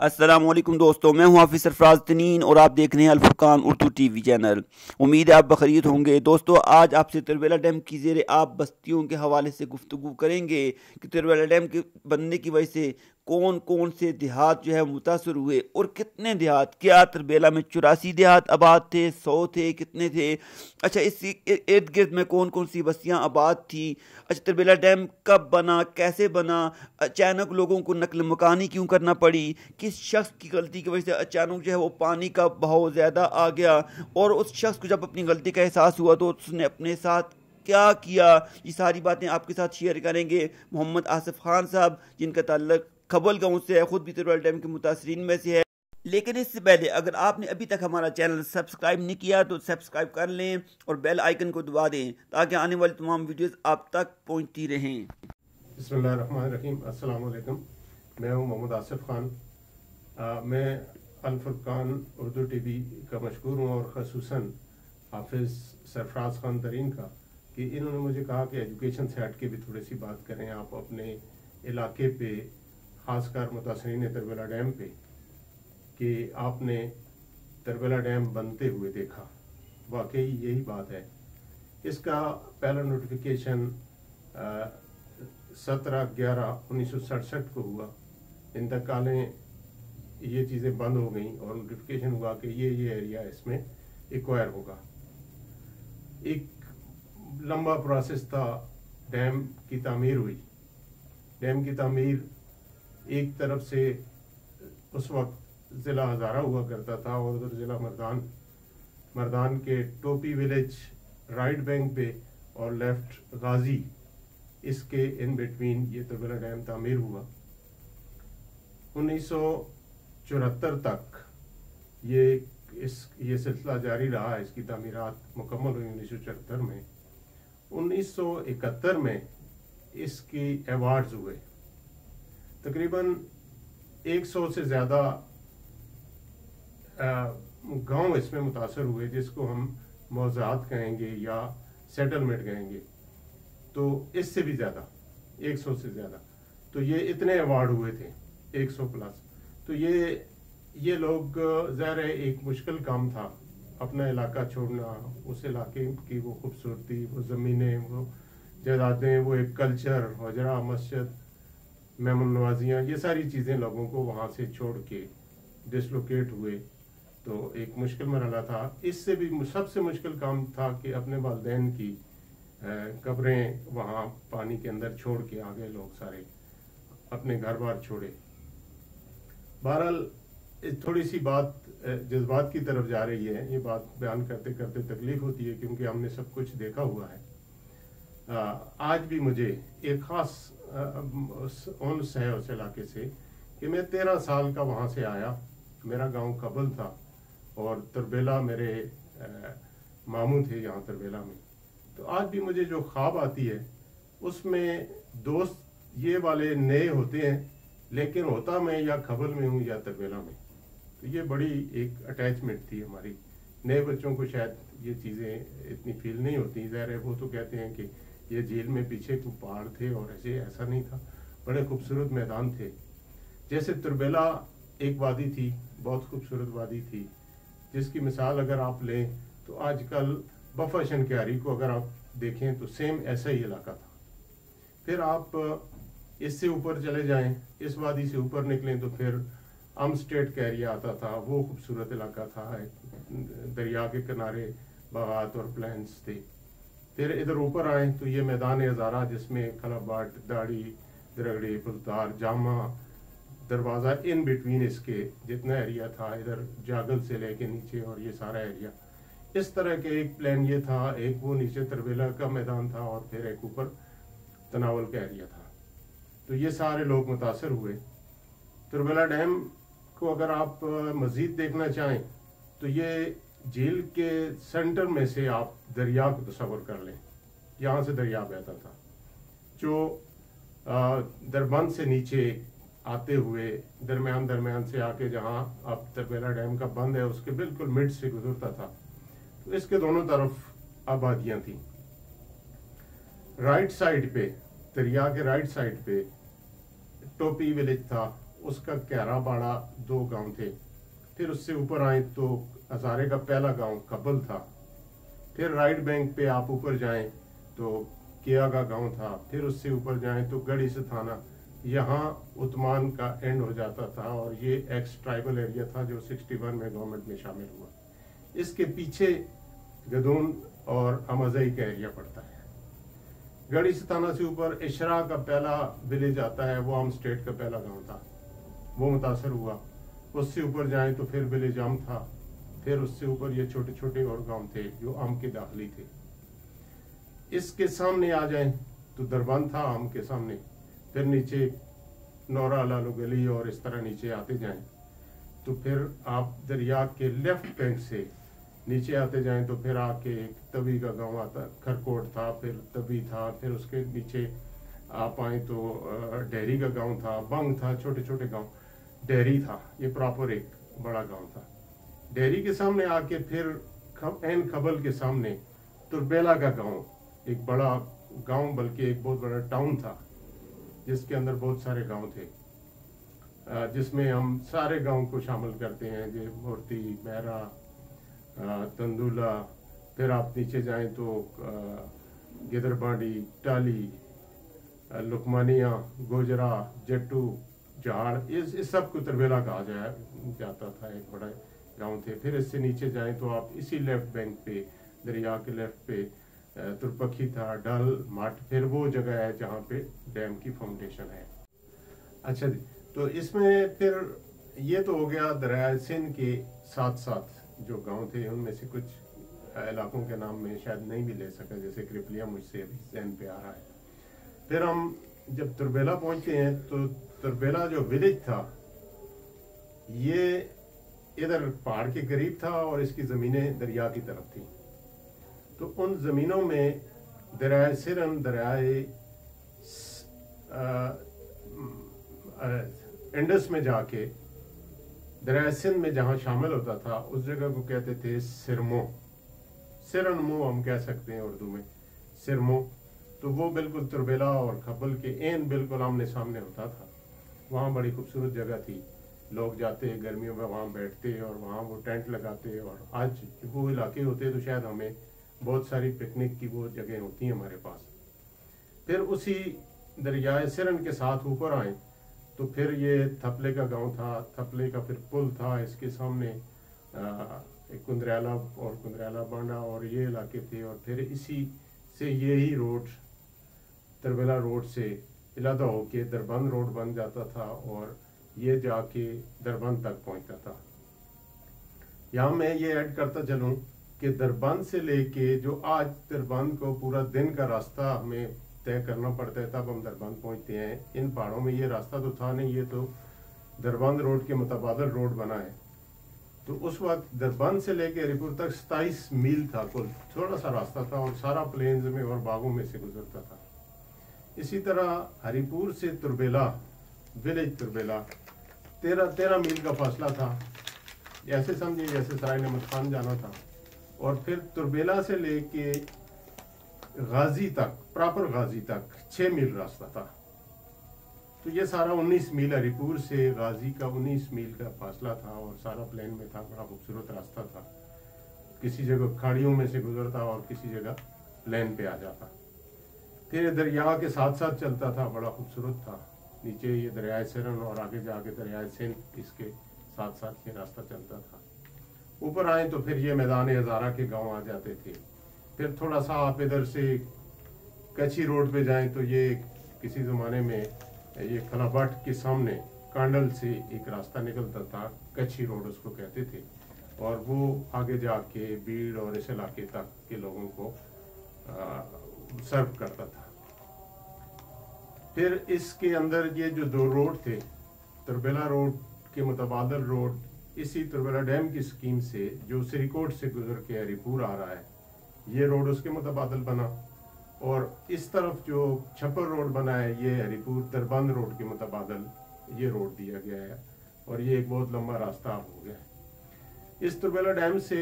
अस्सलामुअलैकुम दोस्तों, मैं हूं हाफिज सरफराज तनीन और आप देख रहे हैं अल-फुरकान उर्दू टीवी चैनल। उम्मीद है आप बखैरियत होंगे। दोस्तों, आज आपसे तिरबेला डैम की ज़ेरे आप बस्तियों के हवाले से गुफ्तगू करेंगे कि तिरबेला डैम के बनने की वजह से कौन कौन से देहात जो है मुतासर हुए और कितने देहात, क्या तिरबेला में 84 देहात आबाद थे, 100 थे, कितने थे। अच्छा, इस इर्द गिर्द में कौन कौन सी बस्तियाँ आबाद थी। अच्छा, तिरबेला डैम कब बना, कैसे बना, अचानक लोगों को नकल मकानी क्यों करना पड़ी, किस शख्स की गलती की वजह से अचानक जो है वो पानी का बहाव ज़्यादा आ गया, और उस शख्स को जब अपनी गलती का एहसास हुआ तो उसने अपने साथ क्या किया। ये सारी बातें आपके साथ शेयर करेंगे मोहम्मद आसिफ खान साहब, जिनका ताल्लुक खबल गाँव से है, ख़ुद भी तिरबेला डैम के मुतासरीन में से है। लेकिन इससे पहले अगर आपने अभी तक हमारा चैनल सब्सक्राइब नहीं किया तो सब्सक्राइब कर लें और बेल आइकन को दबा दें ताकि आने वाली तमाम वीडियोस आप तक पहुंचती रहें। बिस्मिल्लाहिर्रहमानिर्रहीम। अस्सलाम वालेकुम। मैं हूं मोहम्मद आसिफ खान। मैं अल-फुरकान उर्दू टीवी का मशहूर हूं और ख़ुसूसन हाफिज़ सरफराज खान तरीन का कि इन्होंने मुझे कहा कि एजुकेशन से हट के भी थोड़ी सी बात करें आप अपने इलाके पे, ख़ासकर मुतासरीन तिरबेला डैम पे, कि आपने तिरबेला डैम बनते हुए देखा। वाकई यही बात है। इसका पहला नोटिफिकेशन 17/11/1967 को हुआ। इंतकालें ये चीज़ें बंद हो गई और नोटिफिकेशन हुआ कि ये एरिया इसमें एक्वायर होगा। एक लंबा प्रोसेस था। डैम की तामीर हुई। डैम की तामीर एक तरफ से उस वक्त ज़िला हज़ारा हुआ करता था और उधर ज़िला मर्दान के टोपी विलेज राइट बैंक पे और लेफ्ट गाजी, इसके इन बिटवीन ये तिरबेला डैम तामीर हुआ। 1974 तक ये सिलसिला जारी रहा। इसकी तामीरात मुकम्मल हुई 1974 में। 1971 में इसकी अवार्ड्स हुए। तकरीबन 100 से ज़्यादा गांव इसमें मुतासर हुए, जिसको हम मौज़ात कहेंगे या सेटलमेंट कहेंगे, तो इससे भी ज़्यादा 100 से ज़्यादा। तो ये इतने अवार्ड हुए थे 100 प्लस। तो ये लोग, ज़ाहिर है एक मुश्किल काम था अपना इलाका छोड़ना, उस इलाके की वो खूबसूरती, वो ज़मीनें, वो जायदादें, वो एक कल्चर, हजरा, मस्जिद, मेहमान नवाजियाँ, ये सारी चीज़ें लोगों को वहाँ से छोड़ के डिसलोकेट हुए। तो एक मुश्किल मरहला था। इससे भी सबसे मुश्किल काम था कि अपने वालिदैन की कब्रें वहाँ पानी के अंदर छोड़ के आ गए लोग, सारे अपने घर बार छोड़े। बहरहाल थोड़ी सी बात जज्बात की तरफ जा रही है। ये बात बयान करते करते तकलीफ होती है क्योंकि हमने सब कुछ देखा हुआ है। आज भी मुझे एक ख़ास उन्स है उस इलाके से कि मैं 13 साल का वहाँ से आया। मेरा गांव कबल था और तिरबेला मेरे मामू थे यहाँ तिरबेला में। तो आज भी मुझे जो ख्वाब आती है उसमें दोस्त ये वाले नए होते हैं, लेकिन होता मैं या खबल में हूँ या तिरबेला में। तो ये बड़ी एक अटैचमेंट थी हमारी। नए बच्चों को शायद ये चीज़ें इतनी फील नहीं होती। ज़ाहिर है वो तो कहते हैं कि ये झील में पीछे को पहाड़ थे और ऐसा नहीं था। बड़े खूबसूरत मैदान थे। जैसे तिरबेला एक वादी थी, बहुत खूबसूरत वादी थी, जिसकी मिसाल अगर आप लें तो आजकल बफा शनक्यारी को अगर आप देखें तो सेम ऐसा ही इलाका था। फिर आप इससे ऊपर चले जाएं, इस वादी से ऊपर निकलें तो फिर स्टेट का एरिया आता था। वो खूबसूरत इलाका था। दरिया के किनारे बागात और प्लान्स थे। फिर इधर ऊपर आए तो ये मैदान हज़ारा, जिसमें खलाबाट, दाड़ी, दरगड़े, पुलतार, जामा, दरवाज़ा, इन बिटवीन इसके जितना एरिया था, इधर जागल से लेके नीचे और ये सारा एरिया, इस तरह के एक प्लान ये था। एक वो नीचे तिरबेला का मैदान था और फिर एक ऊपर तनावल का एरिया था। तो ये सारे लोग मुतासर हुए। तिरबेला डैम को अगर आप मज़ीद देखना चाहें तो ये झील के सेंटर में से आप दरिया को तस्वर कर लें। यहाँ से दरिया बहता था जो दरबंद से नीचे आते हुए दरमियान से आके जहाँ अब तिरबेला डैम का बंद है उसके बिल्कुल मिड से गुजरता था। तो इसके दोनों तरफ आबादियाँ थी। राइट साइड पे, दरिया के राइट साइड पे टोपी विलेज था उसका क्यारा बाड़ा 2 गांव थे। फिर उससे ऊपर आए तो हजारे का पहला गांव कबल था। फिर राइट बैंक पे आप ऊपर जाएं तो किया का गांव था। फिर उससे ऊपर जाएं तो गढ़ी से थाना, यहाँ उतमान का एंड हो जाता था और ये एक्स ट्राइबल एरिया था जो 61 में गवर्नमेंट में शामिल हुआ। इसके पीछे गदून और अमजई का एरिया पड़ता है। गढ़ी से थाना से ऊपर इशरा का पहला विलेज आता है, वो आम स्टेट का पहला गांव था, वो मुतासर हुआ। उससे ऊपर जाएं तो फिर विलेज आम था। फिर उससे ऊपर ये छोटे छोटे और गांव थे जो आम के दाखिली थे। इसके सामने आ जाएं तो दरबान था आम के सामने। फिर नीचे नौरा लालू गली और इस तरह नीचे आते जाएं तो फिर आप दरिया के लेफ्ट बैंक से नीचे आते जाएं तो फिर आके एक तवी का गांव आता, खरकोट था, फिर तवी था। फिर उसके नीचे आप आए तो डेहरी का गांव था, बंग था, छोटे छोटे गांव। डेहरी था, ये प्रॉपर एक बड़ा गांव था। डेहरी के सामने आके फिर एन खबल के सामने तुरबेला का गांव, एक बड़ा गांव, बल्कि एक बहुत बड़ा टाउन था जिसके अंदर बहुत सारे गांव थे, जिसमें हम सारे गांव को शामिल करते हैं, जो मूर्ति, बहरा, तंदुला। फिर आप नीचे जाएं तो गिदरबांडी, टाली, लुकमानिया, गोजरा, जट्टू, झाड़, इस सब को तुरबेला कहा जाता था, एक बड़ा गांव थे। फिर इससे नीचे जाएं तो आप इसी लेफ्ट बैंक पे, दरिया के लेफ्ट पे तुरपखी था, डल, मठ। फिर वो जगह है जहाँ पे डैम की फाउंडेशन है। अच्छा जी, तो इसमें फिर ये तो हो गया दरिया सिंध के साथ साथ जो गांव थे, उनमें से कुछ इलाकों के नाम में शायद नहीं भी ले सका, जैसे कृपलिया मुझसे अभी जहन पे आ रहा है। फिर हम जब तुरबेला पहुंचते हैं तो तुरबेला जो विलेज था ये इधर पहाड़ के करीब था और इसकी जमीनें दरिया की तरफ थी। तो उन जमीनों में दरियाए सिरन, दरियाए इंडस में जाके दरियाए सिंध में जहां शामिल होता था, उस जगह को कहते थे सिरमो, सिरनमो हम कह सकते हैं उर्दू में, सिरमो। तो वो बिल्कुल तुरबेला और खब्बल के एन बिल्कुल आमने सामने होता था। वहाँ बड़ी खूबसूरत जगह थी, लोग जाते गर्मियों में वहाँ बैठते और वहाँ वो टेंट लगाते। और आज वो इलाके होते तो शायद हमें बहुत सारी पिकनिक की वो जगह होती हैं हमारे पास। फिर उसी दरियाए सिरन के साथ ऊपर आए तो फिर ये थपले का गांव था, थपले का फिर पुल था, इसके सामने एक कुंदरैला और कुंदरैला बांडा और ये इलाके थे। और फिर इसी से यही रोड तुरबेला रोड से इलादा होके दरबंद रोड बन जाता था और ये जाके दरबंद तक पहुंचता था। यहाँ मैं ये ऐड करता चलूं कि दरबंद से लेके जो आज दरबंद को पूरा दिन का रास्ता हमें तय करना पड़ता है, तब हम दरबंद पहुंचते हैं। इन पहाड़ों में ये रास्ता तो था नहीं, ये तो दरबंद रोड के मुताबादल रोड बना है। तो उस वक्त दरबंद से लेके हरिपुर तक 27 मील था कुल, थोड़ा सा रास्ता था और सारा प्लेन्स में और बागों में से गुजरता था। इसी तरह हरिपुर से तुरबेला, विलेज तुरबेला 13 मील का फासला था। ऐसे समझिए जैसे सराय अहमद खान जाना था। और फिर तुरबेला से लेके गाजी तक, प्रॉपर गाजी तक 6 मील रास्ता था। तो ये सारा 19 मील, हरिपुर से गाजी का 19 मील का फासला था और सारा प्लेन में था। बड़ा खूबसूरत रास्ता था, किसी जगह खाड़ियों में से गुजरता और किसी जगह प्लेन पे आ जाता। फिर दरिया के साथ साथ चलता था, बड़ा खूबसूरत था। नीचे ये दरियाए सिरन और आगे जाके दरियाए सिंध, इसके साथ साथ ये रास्ता चलता था। ऊपर आए तो फिर ये मैदान हजारा के गांव आ जाते थे। फिर थोड़ा सा आप इधर से कच्ची रोड पे जाएं तो ये किसी ज़माने में ये खलाबट के सामने कांडल से एक रास्ता निकलता था, कच्ची रोड उसको कहते थे। और वो आगे जाके बीड़ और इस इलाके तक के लोगों को सर्व करता था। फिर इसके अंदर ये जो 2 रोड थे, तुरबेला रोड के मुतबादल रोड, इसी तुरबेला डैम की स्कीम से जो सिरीकोट से गुजर के हरिपुर आ रहा है, ये रोड उसके मुतबादल बना। और इस तरफ जो छप्पर रोड बना है, ये हरिपुर दरबंद रोड के मुतबादल ये रोड दिया गया है और ये एक बहुत लंबा रास्ता हो गया है। इस तुरबेला डैम से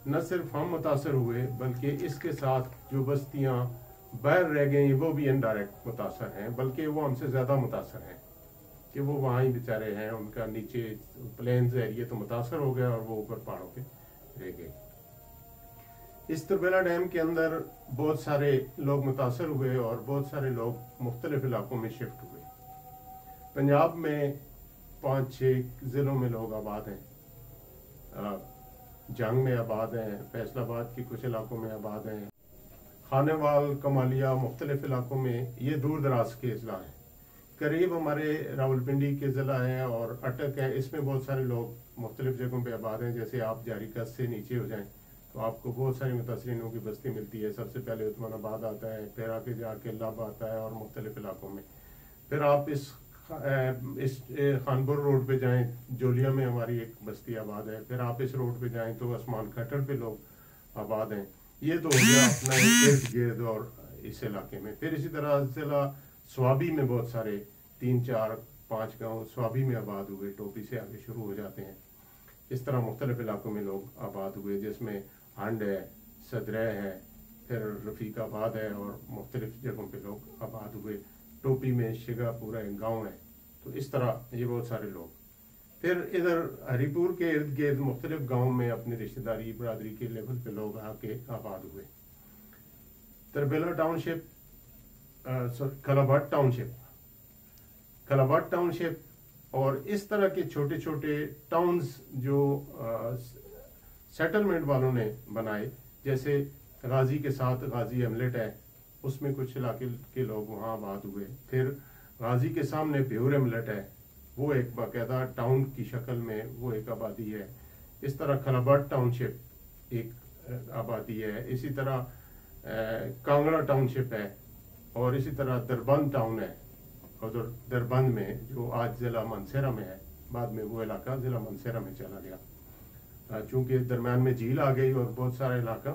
न सिर्फ हम मुतासर हुए, बल्कि इसके साथ जो बस्तियां बाहर रह गई वो भी इनडायरेक्ट मुतासर हैं, बल्कि वो हमसे ज़्यादा मुतासर हैं کہ وہ वहाँ ही बेचारे हैं, उनका नीचे प्लेन्स एरिया तो मुतासर हो गया और वो ऊपर पहाड़ों पे रह गए। इस तरबेला डैम के अंदर बहुत सारे लोग मुतासर हुए और बहुत सारे लोग मुख्तलिफ इलाकों में शिफ्ट हुए। पंजाब में 5-6 ज़िलों में लोग आबाद हैं, जंग में आबाद हैं, फैसलाबाद के कुछ इलाकों में आबाद हैं, खानेवाल, कमालिया, मुख्तलिफ इलाकों में ये दूर दराज के अजला हैं। करीब हमारे रावलपिंडी के ज़िला है और अटक है, इसमें बहुत सारे लोग मुख्तलिफ जगहों पे आबाद हैं। जैसे आप जारीकस से नीचे हो जाएं तो आपको बहुत सारी मुतासरीनों की बस्ती मिलती है। सबसे पहले उस्मानाबाद आता है, फिर आके जाके लब आता है और मुख्तलिफ इलाकों में। फिर आप इस खानपुर रोड पे जाएं, जोलिया में हमारी एक बस्ती आबाद है। फिर आप इस रोड पे जाएं तो आसमान खटर पे लोग आबाद हैं। ये तो हो गया अपना इर्द गिर्द और इस इलाके में। फिर इसी तरह जिला स्वाबी में बहुत सारे 3-4-5 गांव स्वाबी में आबाद हुए, टोपी से आगे शुरू हो जाते हैं। इस तरह मुख्तलिफ इलाकों में लोग आबाद हुए, जिसमें हंड है, सदरह है, फिर रफीकाबाद है और मुख्तलिफ जगहों पे लोग आबाद हुए। टोपी में शिगा पूरा एक गाँव है। तो इस तरह ये बहुत सारे लोग। फिर इधर हरिपुर के इर्द गिर्द मुख्तलिफ गाँव में अपनी रिश्तेदारी बरादरी के लेवल पे लोग आके आबाद हुए। तरबेला टाउनशिप, खलाबट टाउनशिप और इस तरह के छोटे छोटे टाउन्स जो सेटलमेंट वालों ने बनाए, जैसे गाजी के साथ गाजी एमलेट है, उसमें कुछ इलाके के लोग वहाँ आबाद हुए। फिर गाजी के सामने प्योर एमलेट है, वो एक बाकायदा टाउन की शक्ल में वो एक आबादी है। इस तरह खलाबट टाउनशिप एक आबादी है। इसी तरह कांगड़ा टाउनशिप है और इसी तरह दरबंद टाउन है। और दरबंद में जो आज ज़िला मानसेरा में है, बाद में वो इलाका ज़िला मानसेरा में चला गया। चूँकि दरम्यान में झील आ गई और बहुत सारा इलाका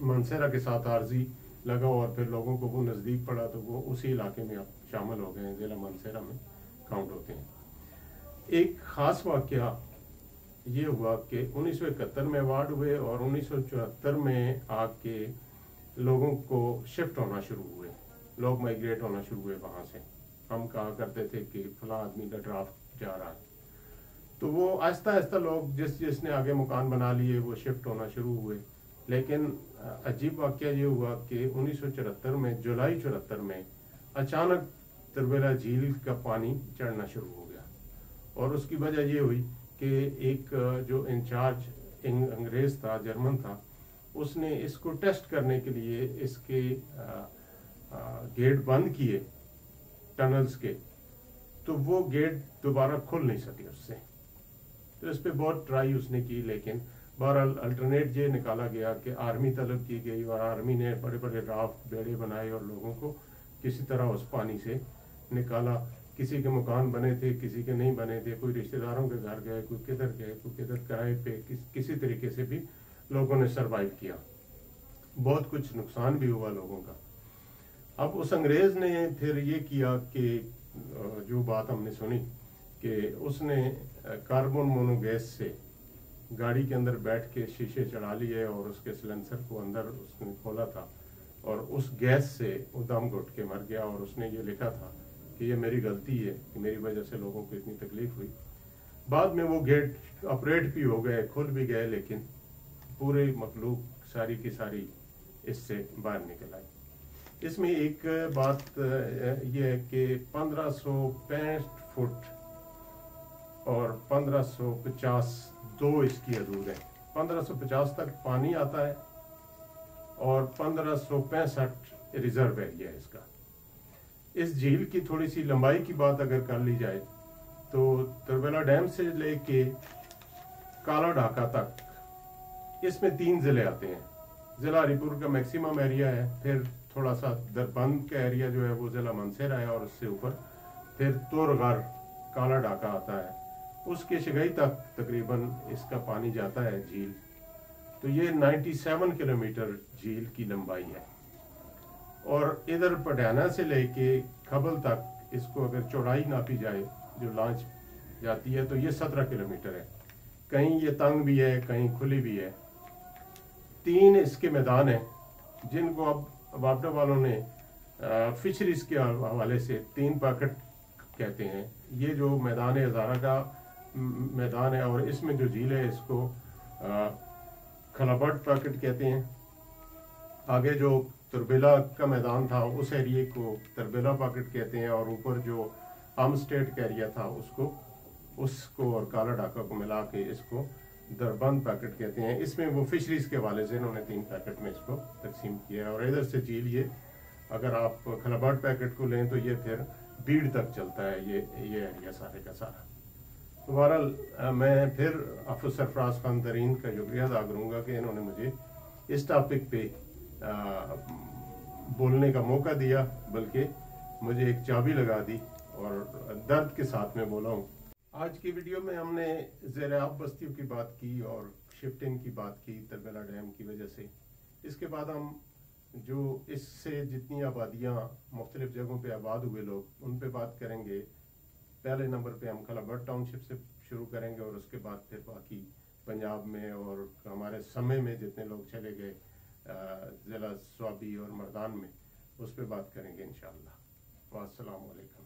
मानसेरा के साथ आर्जी लगा और फिर लोगों को वो नज़दीक पड़ा तो वो उसी इलाके में अब शामिल हो गए हैं, ज़िला मानसेरा में काउंट होते हैं। एक ख़ास वाक़या ये हुआ कि 1971 में अवार्ड हुए और 1974 में आके लोगों को शिफ्ट होना शुरू हुए, लोग माइग्रेट होना शुरू हुए वहाँ से। हम कहा करते थे कि फलां आदमी का ड्राफ्ट जा रहा है, तो वो आहिस्ता आहिस्ता लोग जिसने आगे मकान बना लिए वो शिफ्ट होना शुरू हुए। लेकिन अजीब वाक़या ये हुआ कि 1974 में, जुलाई 74 में अचानक तरबेला झील का पानी चढ़ना शुरू हो गया और उसकी वजह ये हुई कि एक जो इंचार्ज अंग्रेज़ था, जर्मन था, उसने इसको टेस्ट करने के लिए इसके गेट बंद किए टनल्स के, तो वो गेट दोबारा खुल नहीं सके उससे। तो इस पे बहुत ट्राई उसने की, लेकिन बहरहाल अल्टरनेट ये निकाला गया कि आर्मी तलब की गई और आर्मी ने बड़े बड़े राफ्ट बेड़े बनाए और लोगों को किसी तरह उस पानी से निकाला। किसी के मकान बने थे, किसी के नहीं बने थे, कोई रिश्तेदारों के घर गए, कोई किधर गए, कोई किधर किराए पे, किसी तरीके से भी लोगों ने सरवाइव किया। बहुत कुछ नुकसान भी हुआ लोगों का। अब उस अंग्रेज़ ने फिर ये किया कि जो बात हमने सुनी कि उसने कार्बन मोनोगैस से गाड़ी के अंदर बैठ के शीशे चढ़ा लिए और उसके सिलेंसर को अंदर उसने खोला था और उस गैस से वो दम घुट के मर गया। और उसने ये लिखा था कि ये मेरी गलती है कि मेरी वजह से लोगों को इतनी तकलीफ हुई। बाद में वो गेट ऑपरेट भी हो गए, खुल भी गए, लेकिन पूरे मखलूक सारी की सारी इससे बाहर निकल आई। इसमें एक बात यह है कि 1565 फुट और 1550 दो इसकी हदूद है। 1550 तक पानी आता है और 1565 रिजर्व एरिया है इसका। इस झील की थोड़ी सी लंबाई की बात अगर कर ली जाए तो तरबेला डैम से लेके काला ढाका तक इसमें 3 ज़िले आते हैं। ज़िला हरिपुर का मैक्सिमम एरिया है, फिर थोड़ा सा दरबंद का एरिया जो है वो ज़िला मानसेरा है और उससे ऊपर फिर तोरगार काला ढाका आता है। उसके शिगाई तक तकरीबन इसका पानी जाता है झील। तो ये 97 किलोमीटर झील की लंबाई है और इधर पटियाला से लेके खबल तक इसको अगर चौड़ाई नापी जाए जो लॉन्च जाती है तो ये 17 किलोमीटर है। कहीं ये तंग भी है, कहीं खुली भी है। 3 इसके मैदान हैं जिनको अब वापडा वालों ने फिशरीज के हवाले से 3 पॉकेट कहते हैं। ये जो मैदान हज़ारा का मैदान है और इसमें जो झील है इसको खलाबट पॉकेट कहते हैं। आगे जो तरबेला का मैदान था उस एरिए को तरबेला पॉकेट कहते हैं, और ऊपर जो आर्म स्टेट का एरिया था उसको और काला ढाका को मिला के इसको दरबंद पैकेट कहते हैं। इसमें वो फिशरीज के हवाले से इन्होंने 3 पैकेट में इसको तकसीम किया है। और इधर से झील ये अगर आप खलाबट पैकेट को लें तो ये फिर बीड़ तक चलता है ये एरिया सारे का सारा। तो बहरहाल मैं फिर हाफिज सरफराज खान तरीन का शुक्रिया अदा करूँगा कि इन्होंने मुझे इस टॉपिक पे बोलने का मौका दिया, बल्कि मुझे एक चाबी लगा दी और दर्द के साथ में बोला हूँ। आज की वीडियो में हमने ज़ेर-ए-आब बस्तियों की बात की और शिफ्टिंग की बात की तरबेला डैम की वजह से। इसके बाद हम जो इससे जितनी आबादियाँ मुख्तलिफ जगहों पे आबाद हुए लोग उन पे बात करेंगे। पहले नंबर पे हम खलाबट टाउनशिप से शुरू करेंगे और उसके बाद फिर बाकी पंजाब में और हमारे समय में जितने लोग चले गए ज़िला स्वाबी और मर्दान में, उस पर बात करेंगे इंशाअल्लाह। अस्सलामु अलैकुम।